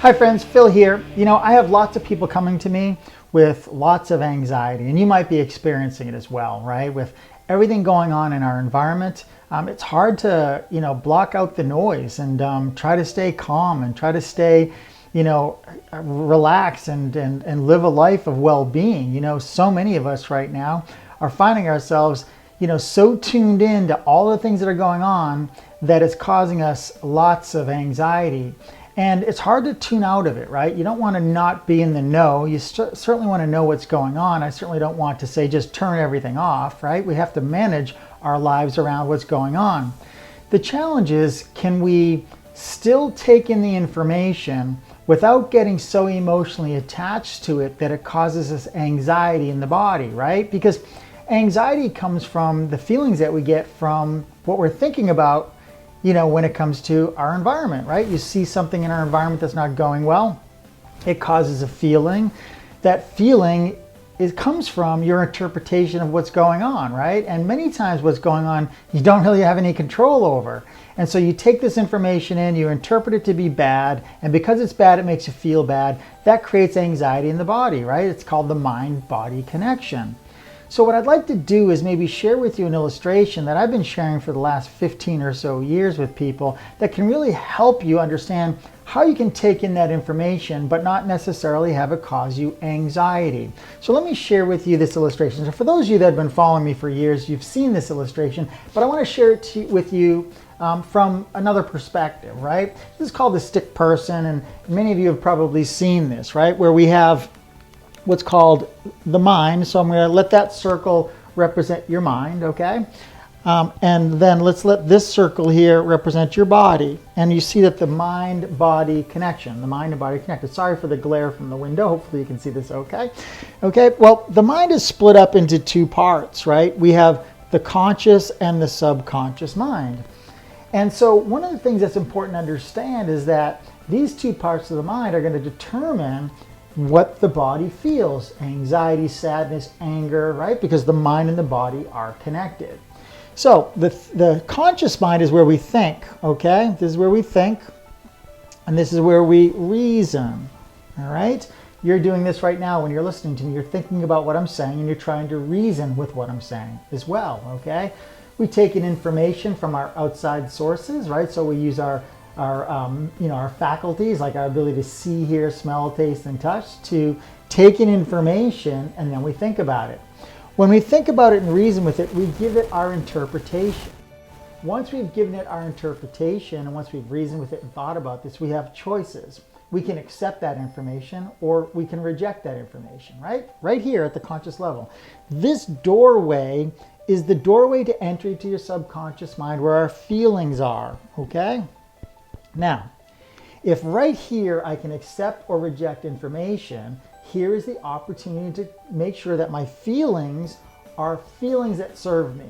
Hi friends, Phil here. I have lots of people coming to me with lots of anxiety, and you might be experiencing it as well, right? With everything going on in our environment, it's hard to, block out the noise and try to stay calm and try to stay, relaxed and live a life of well-being. So many of us right now are finding ourselves, so tuned in to all the things that are going on that it's causing us lots of anxiety. And it's hard to tune out of it, right? You don't want to not be in the know. You certainly want to know what's going on. I certainly don't want to say just turn everything off, right? We have to manage our lives around what's going on. The challenge is, can we still take in the information without getting so emotionally attached to it that it causes us anxiety in the body, right? Because anxiety comes from the feelings that we get from what we're thinking about when it comes to our environment, right? You see something in our environment that's not going well, it causes a feeling. That feeling comes from your interpretation of what's going on, right? And many times what's going on, you don't really have any control over. And so you take this information in, you interpret it to be bad, and because it's bad, it makes you feel bad. That creates anxiety in the body, right? It's called the mind-body connection. So what I'd like to do is maybe share with you an illustration that I've been sharing for the last 15 or so years with people that can really help you understand how you can take in that information but not necessarily have it cause you anxiety. So let me share with you this illustration. So for those of you that have been following me for years, you've seen this illustration, but I want to share it with you from another perspective, right? This is called the stick person, and many of you have probably seen this, right? Where we have what's called the mind. So I'm going to let that circle represent your mind, okay? And then let's let this circle here represent your body. And you see that the mind-body connection, the mind and body connected. Sorry for the glare from the window. Hopefully you can see this okay. Okay, well, the mind is split up into two parts, right? We have the conscious and the subconscious mind. And so one of the things that's important to understand is that these two parts of the mind are going to determine what the body feels: anxiety, sadness, anger, right? Because the mind and the body are connected. So the conscious mind is where we think, okay? This is where we think, and this is where we reason, all right? You're doing this right now when you're listening to me. You're thinking about what I'm saying, and you're trying to reason with what I'm saying as well, okay? We take in information from our outside sources, right? So we use our faculties, like our ability to see, hear, smell, taste, and touch, to take in information, and then we think about it. When we think about it and reason with it, we give it our interpretation. Once we've given it our interpretation, and once we've reasoned with it and thought about this, we have choices. We can accept that information, or we can reject that information, right? Right here at the conscious level. This doorway is the doorway to entry to your subconscious mind, where our feelings are, okay? Now, if right here I can accept or reject information, here is the opportunity to make sure that my feelings are feelings that serve me.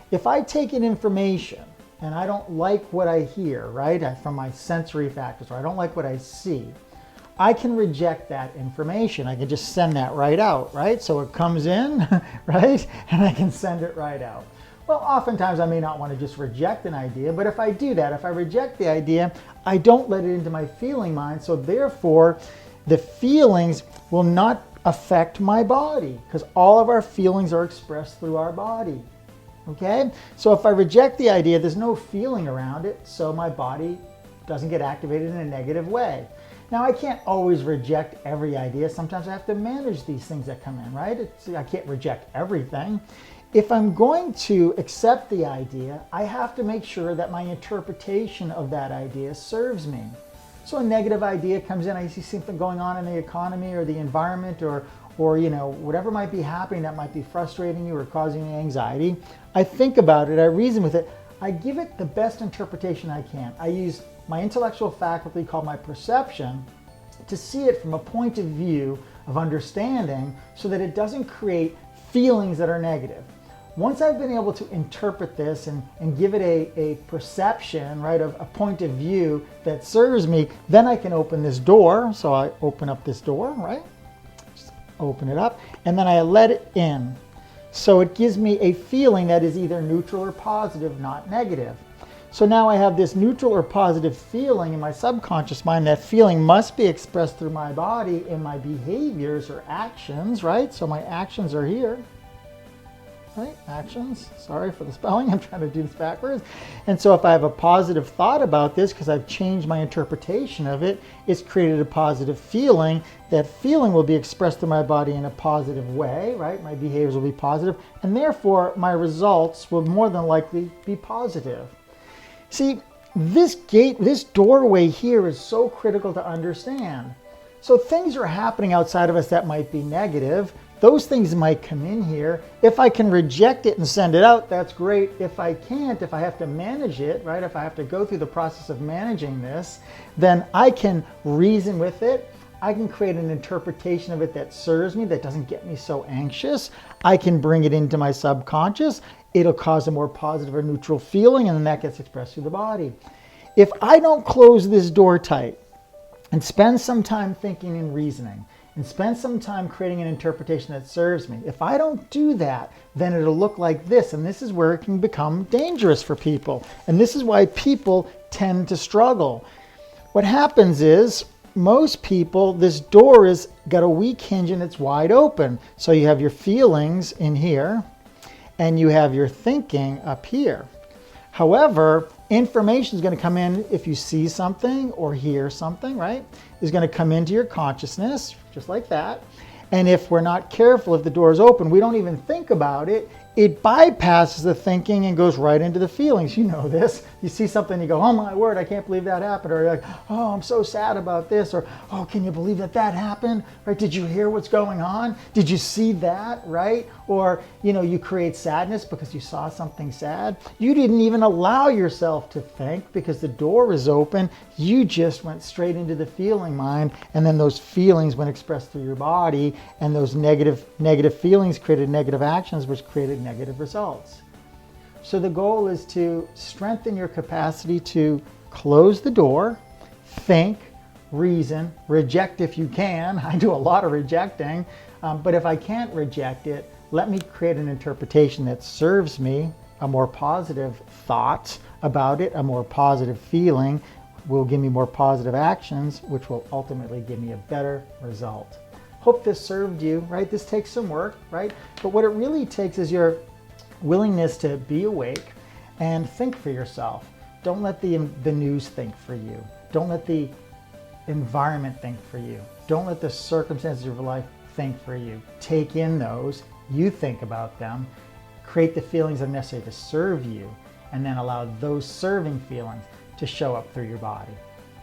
If I take in information and I don't like what I hear, right, from my sensory factors, or I don't like what I see, I can reject that information. I can just send that right out, right? So it comes in, right, and I can send it right out. Well, oftentimes I may not want to just reject an idea, but if I do that, if I reject the idea, I don't let it into my feeling mind, so therefore the feelings will not affect my body, because all of our feelings are expressed through our body, okay? So if I reject the idea, there's no feeling around it, so my body doesn't get activated in a negative way. Now, I can't always reject every idea. Sometimes I have to manage these things that come in, right? I can't reject everything. If I'm going to accept the idea, I have to make sure that my interpretation of that idea serves me. So a negative idea comes in, I see something going on in the economy or the environment or whatever might be happening that might be frustrating you or causing you anxiety. I think about it, I reason with it, I give it the best interpretation I can. I use my intellectual faculty called my perception to see it from a point of view of understanding so that it doesn't create feelings that are negative. Once I've been able to interpret this and give it a perception, right, of a point of view that serves me, then I can open this door. So I open up this door, right? Just open it up, and then I let it in. So it gives me a feeling that is either neutral or positive, not negative. So now I have this neutral or positive feeling in my subconscious mind. That feeling must be expressed through my body in my behaviors or actions, right? So my actions are here, right? Actions, sorry for the spelling, I'm trying to do this backwards. And so if I have a positive thought about this, because I've changed my interpretation of it, it's created a positive feeling. That feeling will be expressed through my body in a positive way, right? My behaviors will be positive, and therefore my results will more than likely be positive. See, this doorway here is so critical to understand. So things are happening outside of us that might be negative. Those things might come in here. If I can reject it and send it out, that's great. If I can't, if I have to manage it, right? If I have to go through the process of managing this, then I can reason with it. I can create an interpretation of it that serves me, that doesn't get me so anxious. I can bring it into my subconscious. It'll cause a more positive or neutral feeling, and then that gets expressed through the body. If I don't close this door tight and spend some time thinking and reasoning, and spend some time creating an interpretation that serves me, if I don't do that, then it'll look like this, and this is where it can become dangerous for people. And this is why people tend to struggle. What happens is, most people, this door is got a weak hinge and it's wide open. So you have your feelings in here, and you have your thinking up here. However, information is going to come in if you see something or hear something, right? Is going to come into your consciousness, just like that. And if we're not careful, if the door is open, we don't even think about it. It bypasses the thinking and goes right into the feelings. You know this. You see something, you go, oh my word, I can't believe that happened. Or you're like, oh, I'm so sad about this. Or, oh, can you believe that that happened? Right? Did you hear what's going on? Did you see that? Right? Or, you create sadness because you saw something sad. You didn't even allow yourself to think because the door is open. You just went straight into the feeling mind. And then those feelings went expressed through your body. And those negative feelings created negative actions, which created negative results. So the goal is to strengthen your capacity to close the door, think, reason, reject if you can. I do a lot of rejecting, but if I can't reject it, let me create an interpretation that serves me, a more positive thought about it, a more positive feeling will give me more positive actions, which will ultimately give me a better result. Hope this served you, right? This takes some work, right? But what it really takes is your willingness to be awake and think for yourself. Don't let the news think for you. Don't let the environment think for you. Don't let the circumstances of your life think for you. Take in those, you think about them, create the feelings that are necessary to serve you, and then allow those serving feelings to show up through your body.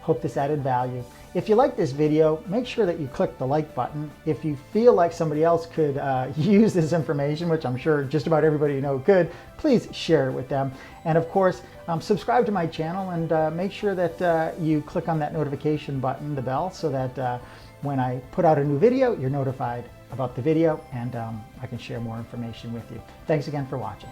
Hope this added value. If you like this video, make sure that you click the like button. If you feel like somebody else could use this information, which I'm sure just about everybody you know could, please share it with them. And of course, subscribe to my channel and make sure that you click on that notification button, the bell, so that when I put out a new video, you're notified about the video and I can share more information with you. Thanks again for watching.